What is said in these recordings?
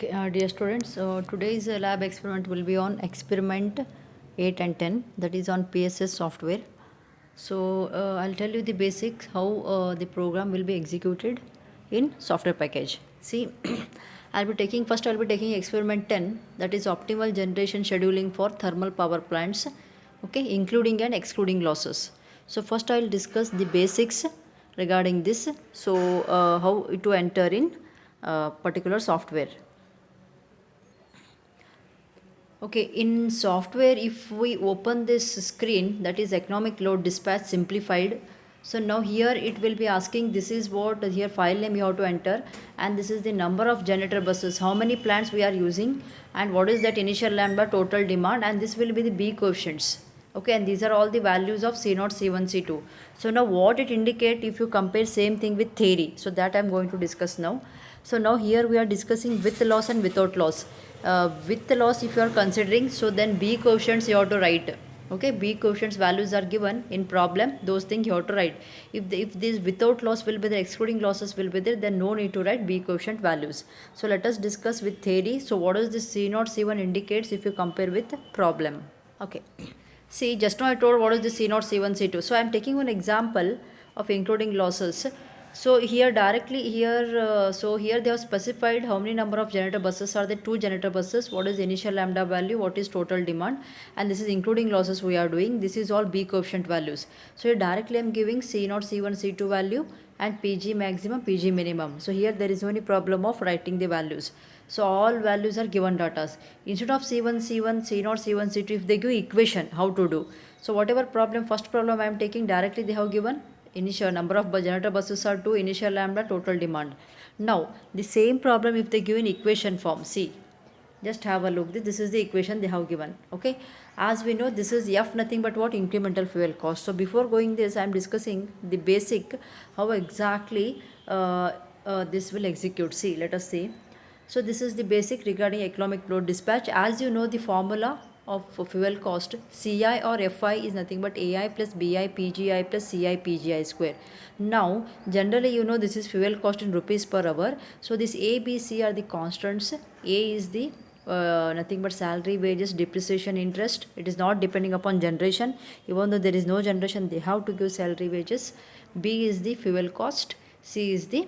Okay, dear students, today's lab experiment will be on experiment 8 and 10, that is on PSS software. So I'll tell you the basics how the program will be executed in software package. See, I'll be taking experiment 10, that is optimal generation scheduling for thermal power plants, okay, including and excluding losses. So first I'll discuss the basics regarding this. So how to enter in particular software. Okay, in software, if we open this screen, that is economic load dispatch simplified. So now here it will be asking, this is what here file name you have to enter, and this is the number of generator buses, how many plants we are using, and what is that initial lambda total demand, and this will be the B coefficients. Okay, and these are all the values of C0, C1, C2. So now what it indicate if you compare same thing with theory, so that I am going to discuss now. So now here we are discussing with loss and without loss. With the loss if you are considering, so then B coefficients you have to write. Okay, B coefficients values are given in problem, those things you have to write. If this without loss will be there, excluding losses will be there, then no need to write B coefficient values. So let us discuss with theory. So what does this C0, C1 indicates if you compare with problem? Okay. See, just now I told what is the C0, C1, C2. So I am taking one example of including losses. So here directly here, so here they have specified how many number of generator buses are there. Two generator buses. What is initial lambda value? What is total demand? And this is including losses we are doing. This is all B coefficient values. So here directly I am giving C0, C1, C2 value and PG maximum, PG minimum. So here there is no any problem of writing the values. So all values are given datas. Instead of C1, C1, C0, C1, C2, if they give equation, how to do? So whatever problem, first problem I am taking directly they have given initial number of generator buses are 2, initial lambda, total demand. Now the same problem if they give in equation form, see, just have a look, this is the equation they have given. Okay, as we know this is F nothing but what, incremental fuel cost. So before going this I am discussing the basic how exactly this will execute. See, let us see. So this is the basic regarding economic load dispatch. As you know the formula of fuel cost, CI or FI is nothing but AI plus BI PGI plus CI PGI square. Now generally you know this is fuel cost in rupees per hour. So this A, B, C are the constants. A is the nothing but salary, wages, depreciation, interest. It is not depending upon generation. Even though there is no generation, they have to give salary, wages. B is the fuel cost. C is the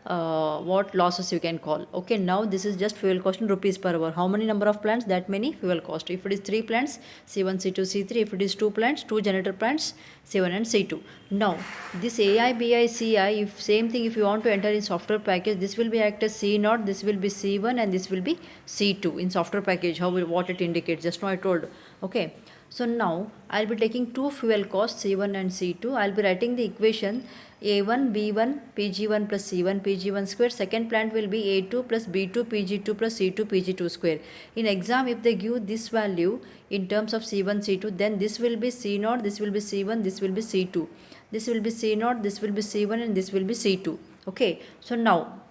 what losses you can call. Okay, now this is just fuel cost in rupees per hour. How many number of plants, that many fuel cost. If it is 3 plants, C1, C2, C3. If it is 2 plants, 2 generator plants, C1 and C2. Now this AI, BI, CI, if same thing if you want to enter in software package, this will be act as C0, this will be C1 and this will be C2 in software package, how what it indicates, just now I told. Okay, so now I'll be taking two fuel costs C1 and C2. I'll be writing the equation A1 B1 Pg1 plus C1 Pg1 square. Second plant will be A2 plus B2 Pg2 plus C2 Pg2 square. In exam if they give this value in terms of C1 C2, then this will be C0, this will be C1, this will be C2. This will be C0, this will be C1 and this will be C2. Okay, so now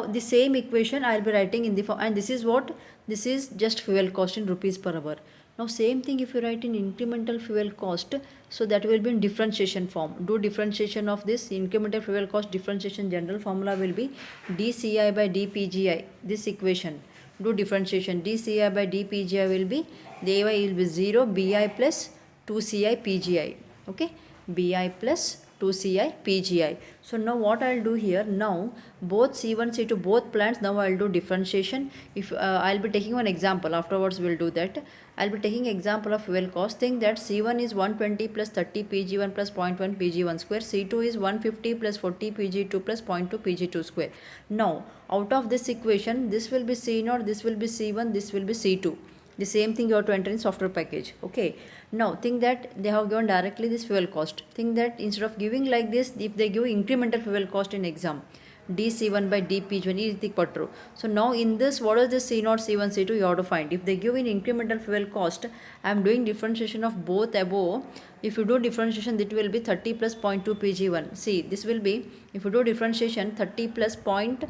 the same equation I will be writing in the form, and this is what, this is just fuel cost in rupees per hour. Now same thing if you write in incremental fuel cost, so that will be in differentiation form. Do differentiation of this incremental fuel cost, differentiation general formula will be dCi by dPgi, this equation. Do differentiation, dCi by dPgi will be, the Ay will be 0, Bi plus 2Ci Pgi. Okay, Bi plus 2Ci Pgi. So now what I'll do here, now both C1 C2 both plants, now I'll do differentiation. If I'll be taking one example, afterwards we'll do that. I'll be taking example of fuel cost. Think that C1 is 120 plus 30 Pg1 plus 0.1 Pg1 square, C2 is 150 plus 40 Pg2 plus 0.2 Pg2 square. Now out of this equation, this will be C0, this will be C1, this will be C2. The same thing you have to enter in software package. Okay, now think that they have given directly this fuel cost. Think that instead of giving like this, if they give incremental fuel cost in exam, dC1 by dP1 is the quattro. So now in this, what is the C0, C1, C2 you have to find. If they give in incremental fuel cost, I am doing differentiation of both above. If you do differentiation, that will be 30 plus 0.2 Pg1. See, this will be, if you do differentiation, 30 plus 0.2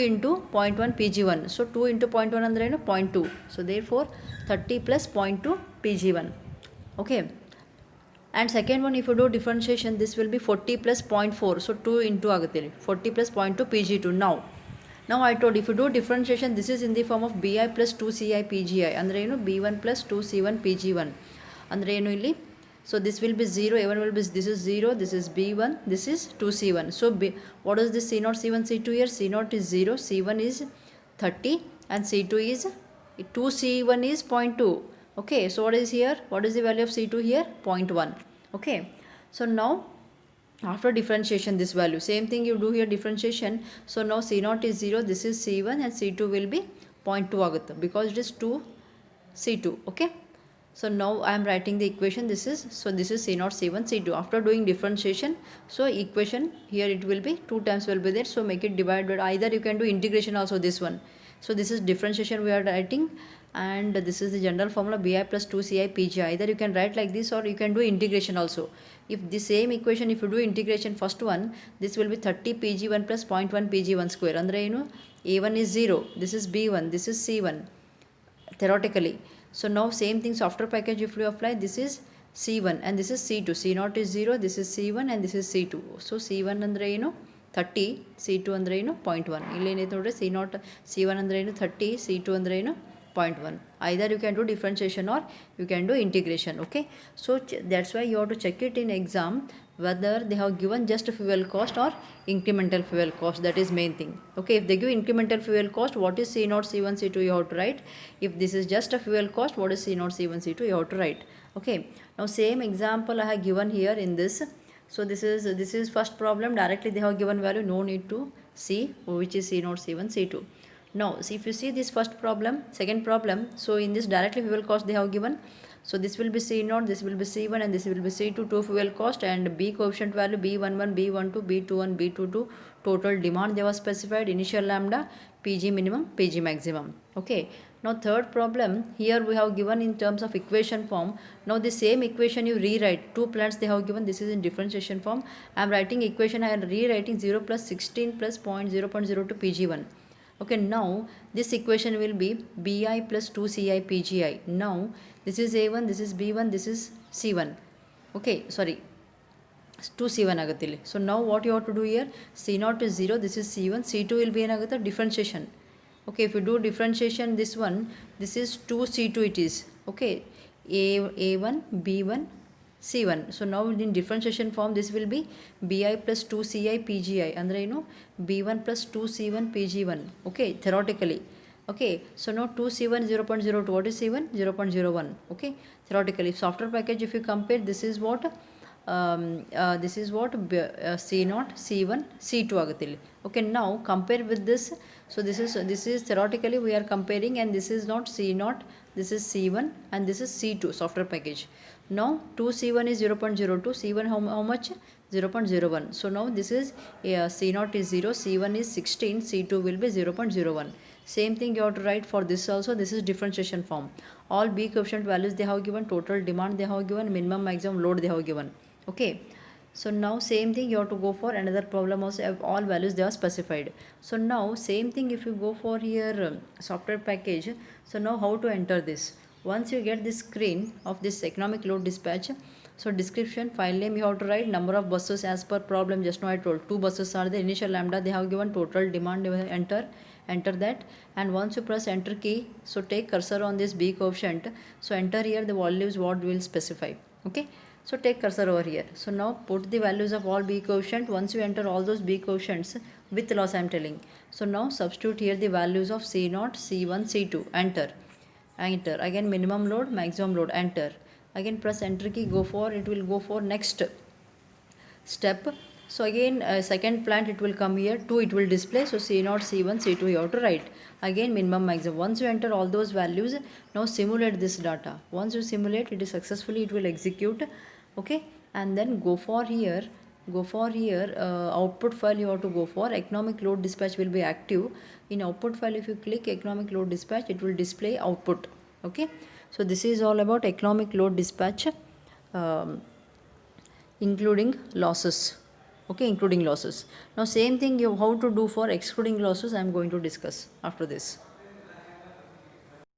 into 0.1 Pg1. So 2 into 0.1 andre 0.2. So therefore 30 plus 0.2 Pg1. Okay. And second one, if you do differentiation, this will be 40 plus 0.4. So 2 into agate 40 plus 0.2 Pg2. Now Now I told if you do differentiation, this is in the form of bi plus 2ci pgi ಅಂದರೆ ಏನು b1 plus 2c1 pg1 ಅಂದರೆ ಏನು ಇಲ್ಲಿ. So this will be 0, a1 will be, this is 0, this is b1, this is 2c1. So what is this c0 c1 c2 here? C0 is 0, c1 is 30 and c2 is 2c1 is 0.2. Okay, so what is here? What is the value of c2 here? 0.1. Okay, so now after differentiation, this value, same thing you do here differentiation. So now c0 is 0, this is c1 and c2 will be 0.2 ಆಗುತ್ತೆ because it is 2 c2. Okay, so now I am writing the equation. This is c0 c1 c2 after doing differentiation. So equation here it will be 2 times will be there, so make it divided. Either you can do integration also, this one. So this is differentiation we are writing, and this is the general formula bi plus 2ci pgi. Either you can write like this or you can do integration also. If the same equation, if you do integration, first one, this will be 30 pg1 plus 0.1 pg1 square. Andre you know a1 is 0, this is b1, this is c1 theoretically. So now same thing, software package if you apply, this is c1 and this is c2. c0 is 0, this is c1 and this is c2. So c1 andre you know 30, c2 andre you know 0.1. ಇಲ್ಲಿ ಏನೈತೆ ನೋಡ್ರಿ c0 c1 andre ಏನು 30, c2 andre ಏನು 0.1. Either you can do differentiation or you can do integration. Okay, so that's why you have to check it in exam whether they have given just fuel cost or incremental fuel cost. That is main thing. Okay, if they give incremental fuel cost, what is c0 c1 c2 you have to write. If this is just a fuel cost, what is c0 c1 c2 you have to write. Okay, now same example I have given here in this. So this is first problem, directly they have given value, no need to see which is c0 c1 c2. Now see, if you see this first problem, second problem, so in this directly fuel cost they have given. So this will be c0, this will be c1 and this will be c2, 2 fuel cost, and b coefficient value b11 b12 b21 b22, total demand they were specified, initial lambda, pg minimum, pg maximum. Okay, now third problem, here we have given in terms of equation form. Now the same equation you rewrite, 2 plants they have given, this is in differentiation form. I am writing equation, I am rewriting 0 plus 16 plus 0.02 pg1. Okay, now this equation will be bi plus 2ci pgi. Now this is a1, this is b1, this is c1. Okay, sorry, 2c1 ಆಗುತ್ತೆ ಇಲ್ಲಿ. So now what you have to do here, c0 is 0, this is c1, c2 will be ಏನಾಗುತ್ತೆ differentiation. Okay, if you do differentiation, this one, this is 2c2 it is. Okay, a1 b1 c1. So now in differentiation form, this will be bi plus 2ci pgi andre you know b1 plus 2c1 pg1. Okay, theoretically. Okay, so now 2c1 0.02, what is c1 0.01. Okay, theoretically. Software package if you compare, this is what c0 c1 c2 ಆಗುತ್ತೆ ಇಲ್ಲಿ. Okay, now compare with this. So this is theoretically we are comparing, and this is not c0, this is c1 and this is c2 software package. Now 2c1 is 0.02, c1 how much 0.01. So now this is c0 is 0, c1 is 16, c2 will be 0.01. Same thing you have to write for this also. This is differentiation form. All b coefficient values they have given, total demand they have given, minimum maximum load they have given. Okay, so now same thing you have to go for another problem also, all values they are specified. So now same thing if you go for here software package. So now how to enter this? Once you get this screen of this economic load dispatch, so description, file name you have to write, number of buses as per problem, just now I told 2 buses are the initial lambda they have given, total demand you have enter that, and once you press enter key, so take cursor on this b coefficient, so enter here the values what will specify. Okay, so take cursor over here. So now put the values of all b coefficient. Once you enter all those b coefficients with loss I am telling, so now substitute here the values of c0 c1 c2, enter again, minimum load, maximum load, enter again, press enter key, go for, it will go for next step. So again second plant it will come here, 2 it will display, so c0 c1 c2 you have to write again, minimum maximum. Once you enter all those values, now simulate this data. Once you simulate it is successfully, it will execute. Okay, and then go for here output file you have to go for, economic load dispatch will be active. In output file if you click economic load dispatch, it will display output. Okay, so this is all about economic load dispatch including losses. Okay, including losses. Now same thing how to do for excluding losses I am going to discuss after this.